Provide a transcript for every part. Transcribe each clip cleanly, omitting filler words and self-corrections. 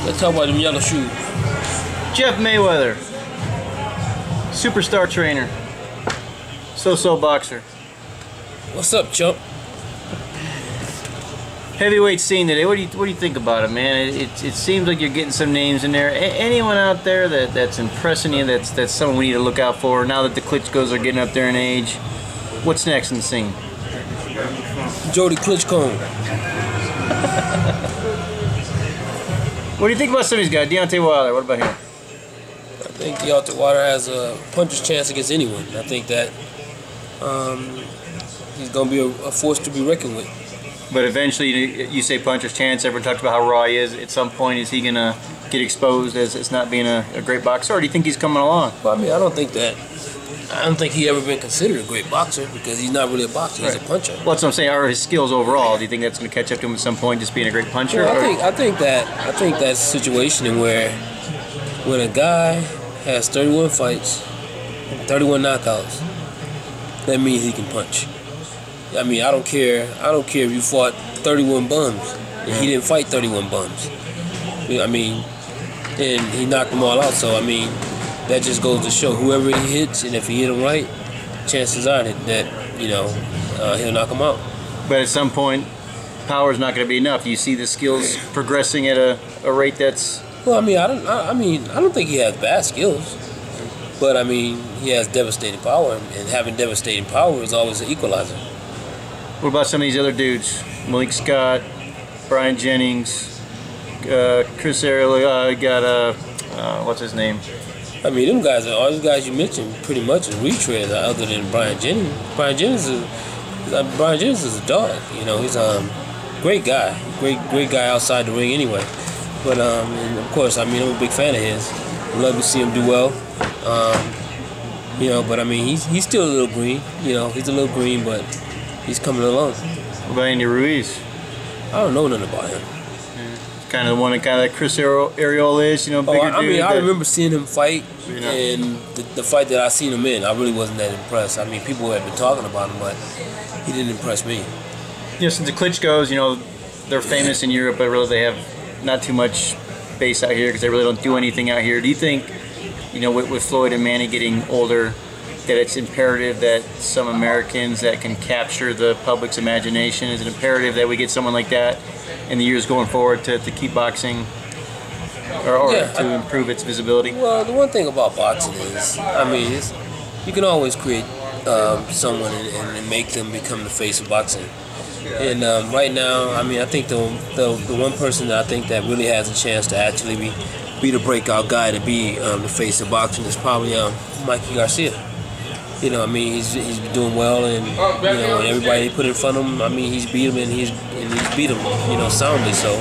Let's talk about them yellow shoes. Jeff Mayweather, superstar trainer, so-so boxer. What's up, chump? Heavyweight scene today. What do you think about it, man? It seems like you're getting some names in there. Anyone out there that's impressing you? That's someone we need to look out for now that the Klitschko's are getting up there in age. What's next in the scene? Jody Klitschko. What do you think about some of these guys? Deontay Wilder. What about him? I think Deontay Wilder has a puncher's chance against anyone. I think that he's going to be a force to be reckoned with. But eventually, you say puncher's chance. Everyone talks about how raw he is. At some point, is he going to get exposed as not being a great boxer, or do you think he's coming along? Well, I mean, I don't think he ever been considered a great boxer because he's not really a boxer. He's a puncher. Well, that's what I'm saying. Are his skills overall? Do you think that's going to catch up to him at some point, just being a great puncher? Well, I think that's a situation in where when a guy has 31 fights, 31 knockouts, that means he can punch. I mean, I don't care if you fought 31 bums and he didn't fight 31 bums. I mean, and he knocked them all out. So I mean, that just goes to show whoever he hits, and if he hit him right, chances are that he'll knock him out. But at some point, power is not going to be enough. You see the skills progressing at a rate that's. Well, I mean, I don't think he has bad skills, but I mean, he has devastating power, and having devastating power is always an equalizer. What about some of these other dudes? Malik Scott, Brian Jennings, Chris Ariel, got what's his name? I mean, them guys, all those guys you mentioned, pretty much are retreads, other than Brian Jennings. Brian Jennings is a dog. You know, he's a great guy, great guy outside the ring anyway. But and of course, I mean, I'm a big fan of his. I'd love to see him do well. But I mean, he's still a little green. You know, he's a little green, but he's coming along. What about Andy Ruiz? I don't know nothing about him. Kind of the one that kind of like Chris Ariel is, bigger dude. I mean, I remember seeing him fight, and the fight that I seen him in, I really wasn't that impressed. I mean, people had been talking about him, but he didn't impress me. Since the Klitschko's, they're famous in Europe, but really they have not too much base out here because they really don't do anything out here. Do you think, with Floyd and Manny getting older, that it's imperative that some Americans that can capture the public's imagination? Is it imperative that we get someone like that in the years going forward to keep boxing or to improve its visibility? Well, the one thing about boxing is, I mean, you can always create someone and make them become the face of boxing. And right now, I mean, I think the one person that I think that really has a chance to actually be the breakout guy to be the face of boxing is probably Mikey Garcia. I mean, he's doing well, and and everybody he put in front of him, I mean, he's beat him and he's beat him, soundly. So,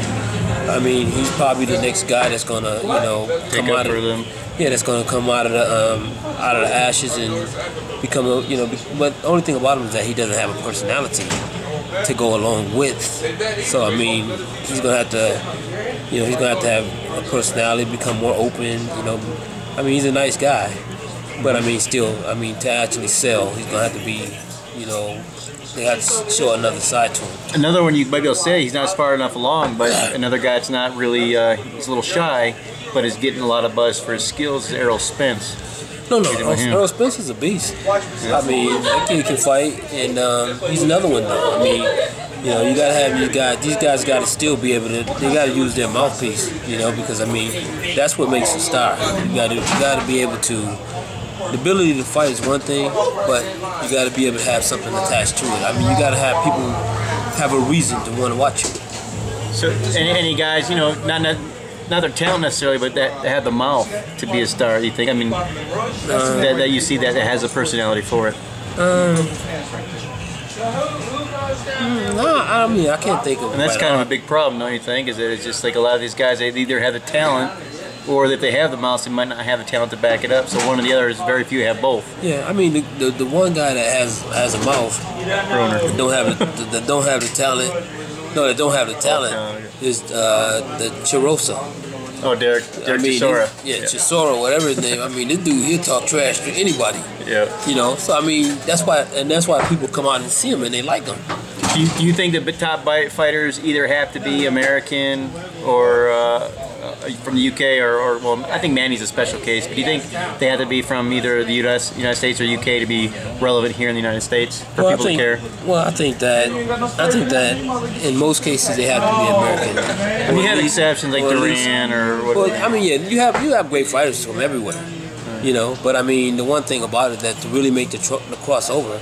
I mean, he's probably the next guy that's gonna, come out of them. Yeah, that's gonna come out of the ashes and become a, But the only thing about him is that he doesn't have a personality to go along with. So, I mean, he's gonna have to, he's gonna have to have a personality, become more open. I mean, he's a nice guy. But I mean, still, to actually sell, he's gonna have to be, they have to show another side to him. Another one you might be able to say he's not as far enough along, but another guy that's not really, he's a little shy, but is getting a lot of buzz for his skills is Errol Spence. No, Errol Spence is a beast. I mean, that kid can fight, and he's another one though. I mean, you gotta have these guys gotta still be able to, they gotta use their mouthpiece, because I mean, that's what makes a star. You gotta be able to. The ability to fight is one thing, but you got to be able to have something attached to it. I mean, you got to have people have a reason to want to watch you. So, any guys, not their talent necessarily, but that have the mouth to be a star, you think? I mean, that you see that has a personality for it. No, I mean, I can't think of. And that's kind of a big problem, don't you think? Is that it's just like a lot of these guys, they either have the talent, or that they have the mouth, they might not have the talent to back it up. So one or the other is very few have both. Yeah, I mean the one guy that has a mouth that don't have the talent. No, that don't have the talent is the Chirosa. Oh, Derek Chisora. Chisora, whatever his name. I mean, this dude, he'll talk trash to anybody. Yeah. So I mean, that's why people come out and see him and they like him. Do you think the top fighters either have to be American or from the UK or well, I think Manny's a special case, but do you think they have to be from either the United States or UK to be relevant here in the United States for people to care? Well, I think that in most cases they have to be American. I mean, you have exceptions like Duran or what. Well, I mean, yeah, you have great fighters from everywhere, you know. But I mean, the one thing about it that to really make the crossover,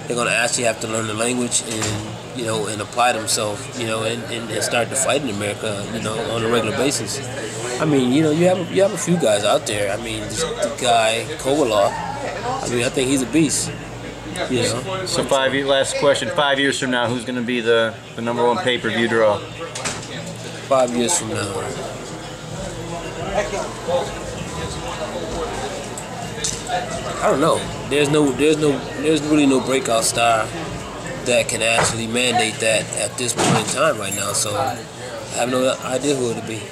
they're going to actually have to learn the language and apply themselves, and start to fight in America, on a regular basis. I mean, you have a few guys out there. I mean, the guy Kovalov. I mean, I think he's a beast. So last question. 5 years from now, who's going to be the #1 pay-per-view draw? 5 years from now. I don't know. There's really no breakout star that can actually mandate that at this point in time right now. So I have no idea who it'll be.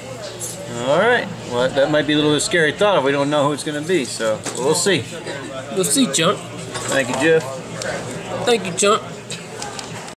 All right. Well, that might be a little bit of a scary thought if we don't know who it's going to be. So we'll see. We'll see, Jump. Thank you, Jeff. Thank you, Jump.